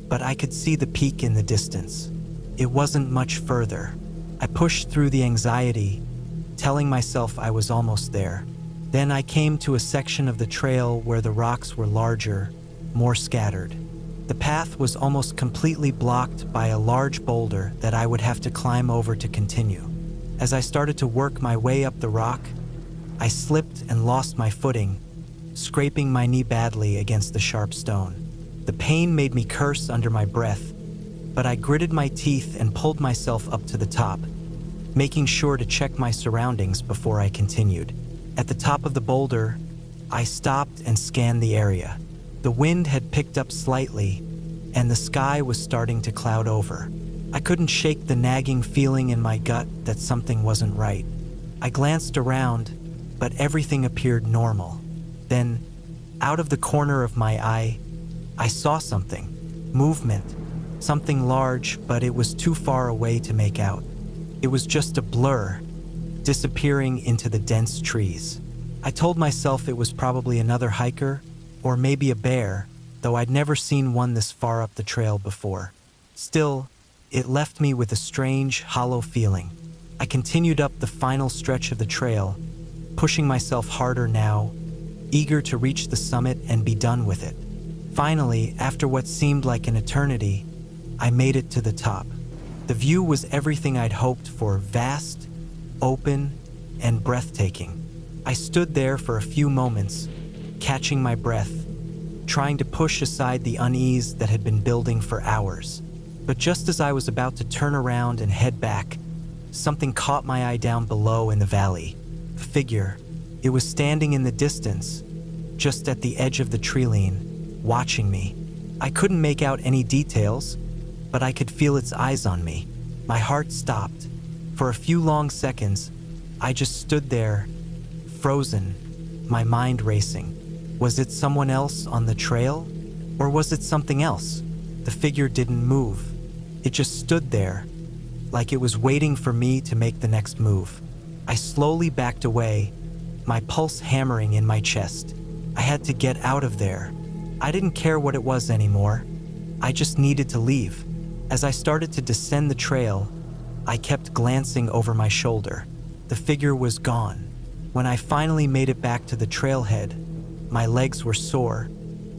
[SPEAKER 1] but I could see the peak in the distance. It wasn't much further. I pushed through the anxiety, telling myself I was almost there. Then I came to a section of the trail where the rocks were larger, more scattered. The path was almost completely blocked by a large boulder that I would have to climb over to continue. As I started to work my way up the rock, I slipped and lost my footing, scraping my knee badly against the sharp stone. The pain made me curse under my breath, but I gritted my teeth and pulled myself up to the top, making sure to check my surroundings before I continued. At the top of the boulder, I stopped and scanned the area. The wind had picked up slightly, and the sky was starting to cloud over. I couldn't shake the nagging feeling in my gut that something wasn't right. I glanced around, but everything appeared normal. Then, out of the corner of my eye, I saw something. Movement. Something large, but it was too far away to make out. It was just a blur, disappearing into the dense trees. I told myself it was probably another hiker, or maybe a bear, though I'd never seen one this far up the trail before. Still, it left me with a strange, hollow feeling. I continued up the final stretch of the trail, pushing myself harder now, eager to reach the summit and be done with it. Finally, after what seemed like an eternity, I made it to the top. The view was everything I'd hoped for: vast, open, and breathtaking. I stood there for a few moments, catching my breath, trying to push aside the unease that had been building for hours. But just as I was about to turn around and head back, something caught my eye down below in the valley. A figure. It was standing in the distance, just at the edge of the treeline, watching me. I couldn't make out any details, but I could feel its eyes on me. My heart stopped. For a few long seconds, I just stood there, frozen, my mind racing. Was it someone else on the trail? Or was it something else? The figure didn't move. It just stood there, like it was waiting for me to make the next move. I slowly backed away, my pulse hammering in my chest. I had to get out of there. I didn't care what it was anymore. I just needed to leave. As I started to descend the trail, I kept glancing over my shoulder. The figure was gone. When I finally made it back to the trailhead, my legs were sore,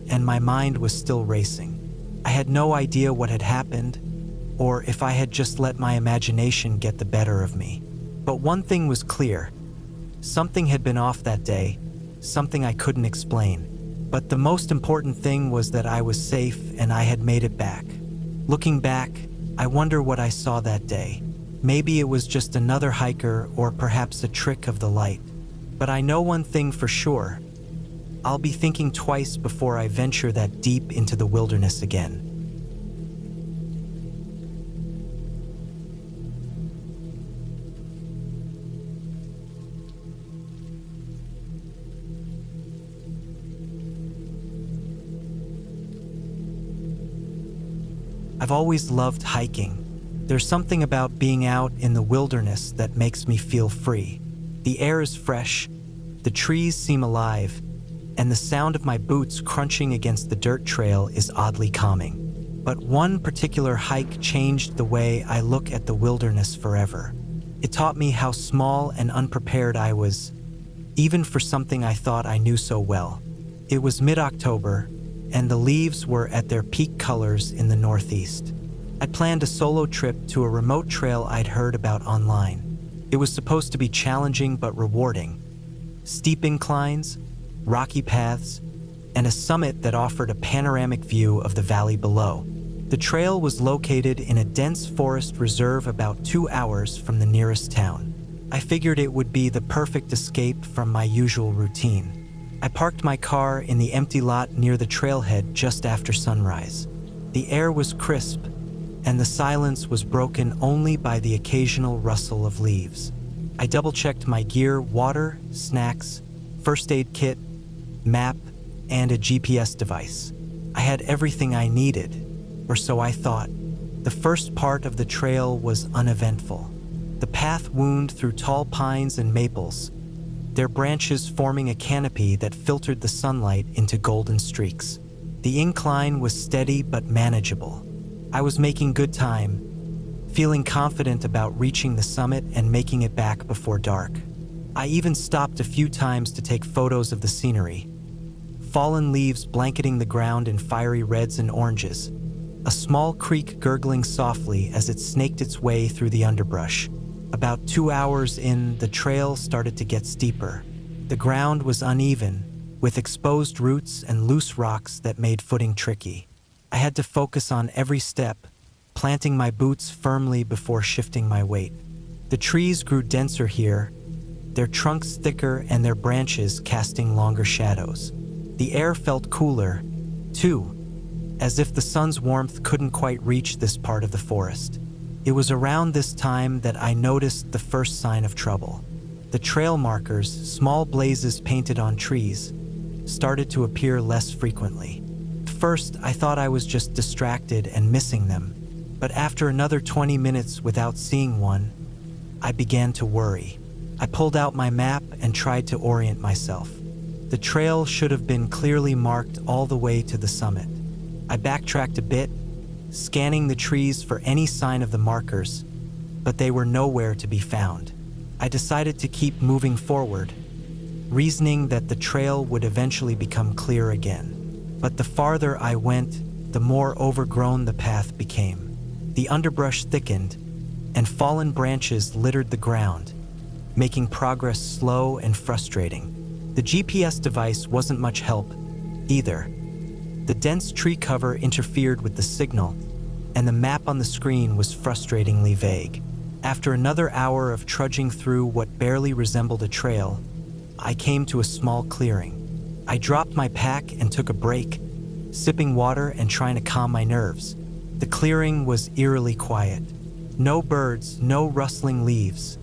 [SPEAKER 1] and my mind was still racing. I had no idea what had happened, or if I had just let my imagination get the better of me. But one thing was clear. Something had been off that day, something I couldn't explain. But the most important thing was that I was safe and I had made it back. Looking back, I wonder what I saw that day. Maybe it was just another hiker, or perhaps a trick of the light. But I know one thing for sure. I'll be thinking twice before I venture that deep into the wilderness again. I've always loved hiking. There's something about being out in the wilderness that makes me feel free. The air is fresh, the trees seem alive, and the sound of my boots crunching against the dirt trail is oddly calming. But one particular hike changed the way I look at the wilderness forever. It taught me how small and unprepared I was, even for something I thought I knew so well. It was mid-October, and the leaves were at their peak colors in the northeast. I planned a solo trip to a remote trail I'd heard about online. It was supposed to be challenging but rewarding. Steep inclines, rocky paths, and a summit that offered a panoramic view of the valley below. The trail was located in a dense forest reserve about 2 hours from the nearest town. I figured it would be the perfect escape from my usual routine. I parked my car in the empty lot near the trailhead just after sunrise. The air was crisp, and the silence was broken only by the occasional rustle of leaves. I double-checked my gear: water, snacks, first aid kit, map, and a GPS device. I had everything I needed. or so I thought. The first part of the trail was uneventful. The path wound through tall pines and maples, their branches forming a canopy that filtered the sunlight into golden streaks. The incline was steady but manageable. I was making good time, feeling confident about reaching the summit and making it back before dark. I even stopped a few times to take photos of the scenery. Fallen leaves blanketing the ground in fiery reds and oranges, a small creek gurgling softly as it snaked its way through the underbrush. About 2 hours in, the trail started to get steeper. The ground was uneven, with exposed roots and loose rocks that made footing tricky. I had to focus on every step, planting my boots firmly before shifting my weight. The trees grew denser here, their trunks thicker and their branches casting longer shadows. The air felt cooler, too, as if the sun's warmth couldn't quite reach this part of the forest. It was around this time that I noticed the first sign of trouble. The trail markers, small blazes painted on trees, started to appear less frequently. At first, I thought I was just distracted and missing them, but after another 20 minutes without seeing one, I began to worry. I pulled out my map and tried to orient myself. The trail should have been clearly marked all the way to the summit. I backtracked a bit, scanning the trees for any sign of the markers, but they were nowhere to be found. I decided to keep moving forward, reasoning that the trail would eventually become clear again. But the farther I went, the more overgrown the path became. The underbrush thickened, and fallen branches littered the ground, making progress slow and frustrating. The GPS device wasn't much help, either. The dense tree cover interfered with the signal, and the map on the screen was frustratingly vague. After another hour of trudging through what barely resembled a trail, I came to a small clearing. I dropped my pack and took a break, sipping water and trying to calm my nerves. The clearing was eerily quiet. No birds, no rustling leaves,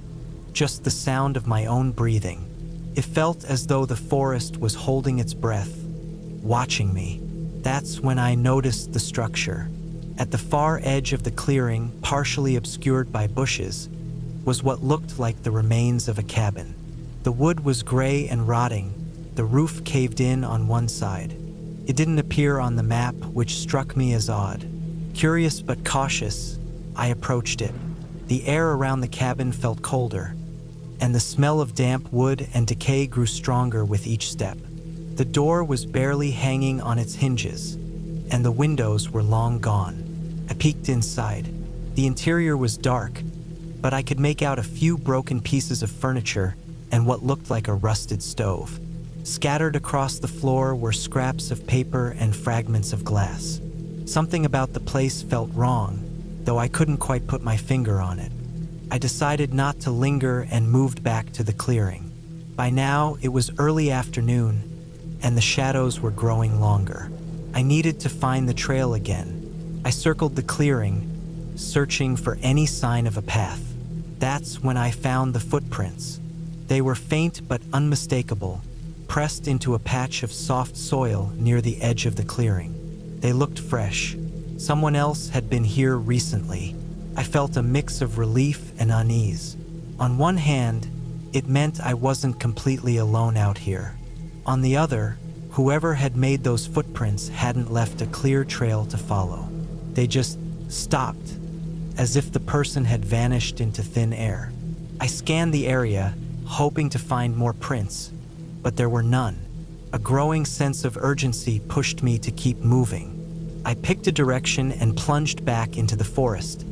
[SPEAKER 1] just the sound of my own breathing. It felt as though the forest was holding its breath, watching me. That's when I noticed the structure. At the far edge of the clearing, partially obscured by bushes, was what looked like the remains of a cabin. The wood was gray and rotting, the roof caved in on one side. It didn't appear on the map, which struck me as odd. Curious but cautious, I approached it. The air around the cabin felt colder, and the smell of damp wood and decay grew stronger with each step. The door was barely hanging on its hinges, and the windows were long gone. I peeked inside. The interior was dark, but I could make out a few broken pieces of furniture and what looked like a rusted stove. Scattered across the floor were scraps of paper and fragments of glass. Something about the place felt wrong, though I couldn't quite put my finger on it. I decided not to linger and moved back to the clearing. By now, it was early afternoon, and the shadows were growing longer. I needed to find the trail again. I circled the clearing, searching for any sign of a path. That's when I found the footprints. They were faint but unmistakable, pressed into a patch of soft soil near the edge of the clearing. They looked fresh. Someone else had been here recently. I felt a mix of relief and unease. On one hand, it meant I wasn't completely alone out here. On the other, whoever had made those footprints hadn't left a clear trail to follow. They just stopped, as if the person had vanished into thin air. I scanned the area, hoping to find more prints, but there were none. A growing sense of urgency pushed me to keep moving. I picked a direction and plunged back into the forest,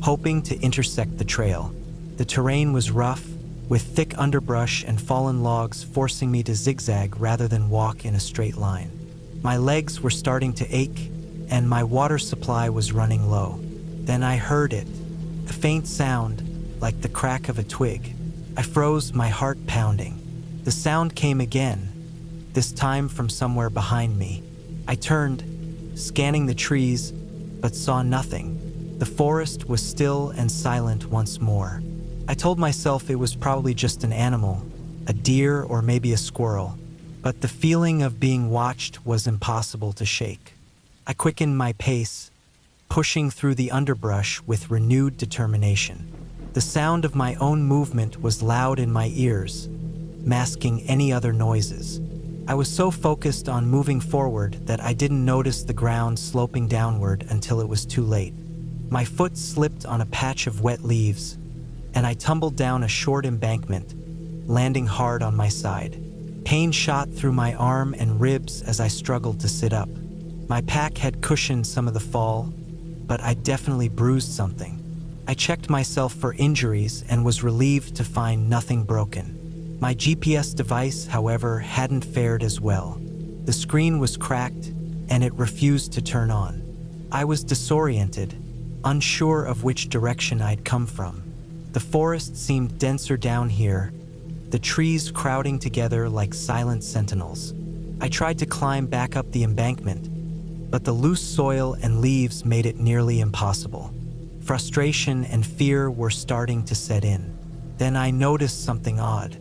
[SPEAKER 1] hoping to intersect the trail. The terrain was rough, with thick underbrush and fallen logs forcing me to zigzag rather than walk in a straight line. My legs were starting to ache, and my water supply was running low. Then I heard it, a faint sound, like the crack of a twig. I froze, my heart pounding. The sound came again, this time from somewhere behind me. I turned, scanning the trees, but saw nothing. The forest was still and silent once more. I told myself it was probably just an animal, a deer or maybe a squirrel, but the feeling of being watched was impossible to shake. I quickened my pace, pushing through the underbrush with renewed determination. The sound of my own movement was loud in my ears, masking any other noises. I was so focused on moving forward that I didn't notice the ground sloping downward until it was too late. My foot slipped on a patch of wet leaves, and I tumbled down a short embankment, landing hard on my side. Pain shot through my arm and ribs as I struggled to sit up. My pack had cushioned some of the fall, but I definitely bruised something. I checked myself for injuries and was relieved to find nothing broken. My GPS device, however, hadn't fared as well. The screen was cracked, and it refused to turn on. I was disoriented, unsure of which direction I'd come from. The forest seemed denser down here, the trees crowding together like silent sentinels. I tried to climb back up the embankment, but the loose soil and leaves made it nearly impossible. Frustration and fear were starting to set in. Then I noticed something odd.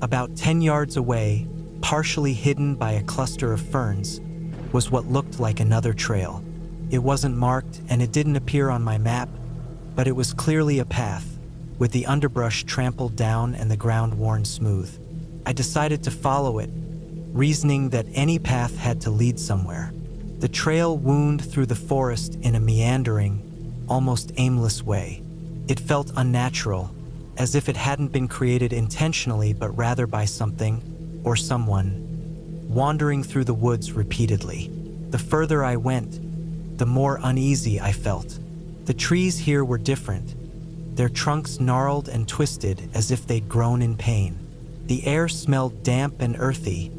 [SPEAKER 1] About 10 yards away, partially hidden by a cluster of ferns, was what looked like another trail. It wasn't marked and it didn't appear on my map, but it was clearly a path, with the underbrush trampled down and the ground worn smooth. I decided to follow it, reasoning that any path had to lead somewhere. The trail wound through the forest in a meandering, almost aimless way. It felt unnatural, as if it hadn't been created intentionally but rather by something, or someone, wandering through the woods repeatedly. The further I went, the more uneasy I felt. The trees here were different, their trunks gnarled and twisted as if they'd grown in pain. The air smelled damp and earthy,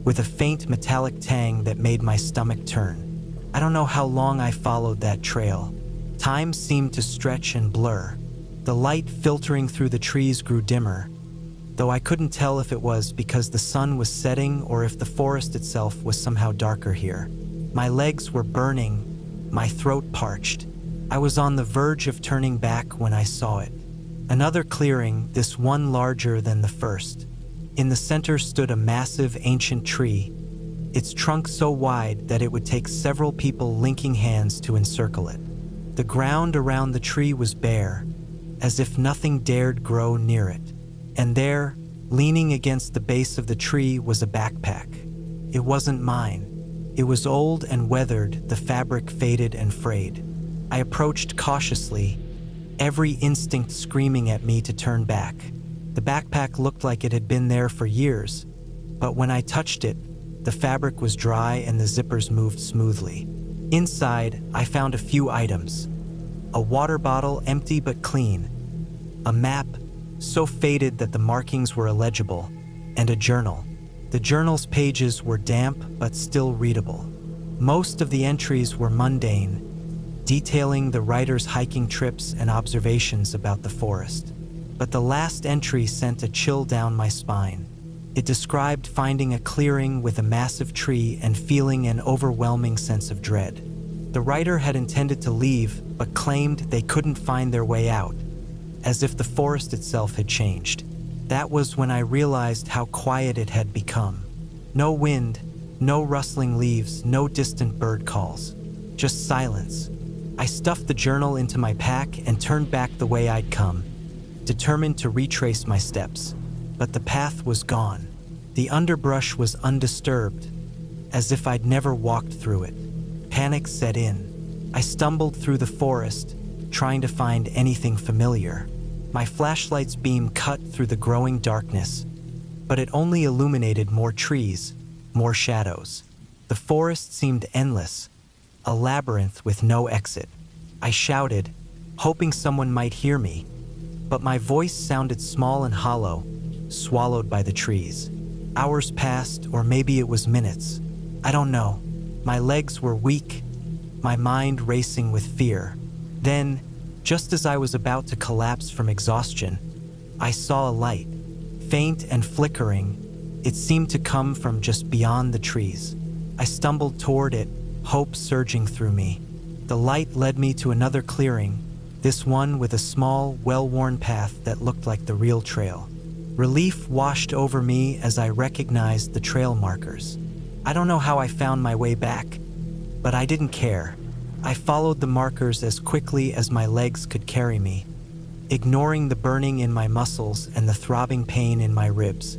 [SPEAKER 1] with a faint metallic tang that made my stomach turn. I don't know how long I followed that trail. Time seemed to stretch and blur. The light filtering through the trees grew dimmer, though I couldn't tell if it was because the sun was setting or if the forest itself was somehow darker here. My legs were burning, my throat parched. I was on the verge of turning back when I saw it. Another clearing, this one larger than the first. In the center stood a massive ancient tree, its trunk so wide that it would take several people linking hands to encircle it. The ground around the tree was bare, as if nothing dared grow near it. And there, leaning against the base of the tree, was a backpack. It wasn't mine. It was old and weathered, the fabric faded and frayed. I approached cautiously, every instinct screaming at me to turn back. The backpack looked like it had been there for years, but when I touched it, the fabric was dry and the zippers moved smoothly. Inside, I found a few items. A water bottle, empty but clean. A map, so faded that the markings were illegible. And a journal. The journal's pages were damp but still readable. Most of the entries were mundane, detailing the writer's hiking trips and observations about the forest. But the last entry sent a chill down my spine. It described finding a clearing with a massive tree and feeling an overwhelming sense of dread. The writer had intended to leave, but claimed they couldn't find their way out, as if the forest itself had changed. That was when I realized how quiet it had become. No wind, no rustling leaves, no distant bird calls. Just silence. I stuffed the journal into my pack and turned back the way I'd come, determined to retrace my steps. But the path was gone. The underbrush was undisturbed, as if I'd never walked through it. Panic set in. I stumbled through the forest, trying to find anything familiar. My flashlight's beam cut through the growing darkness, but it only illuminated more trees, more shadows. The forest seemed endless, a labyrinth with no exit. I shouted, hoping someone might hear me, but my voice sounded small and hollow, swallowed by the trees. Hours passed, or maybe it was minutes. I don't know. My legs were weak, my mind racing with fear. Then, just as I was about to collapse from exhaustion, I saw a light, faint and flickering. It seemed to come from just beyond the trees. I stumbled toward it, hope surging through me. The light led me to another clearing, this one with a small, well-worn path that looked like the real trail. Relief washed over me as I recognized the trail markers. I don't know how I found my way back, but I didn't care. I followed the markers as quickly as my legs could carry me, ignoring the burning in my muscles and the throbbing pain in my ribs.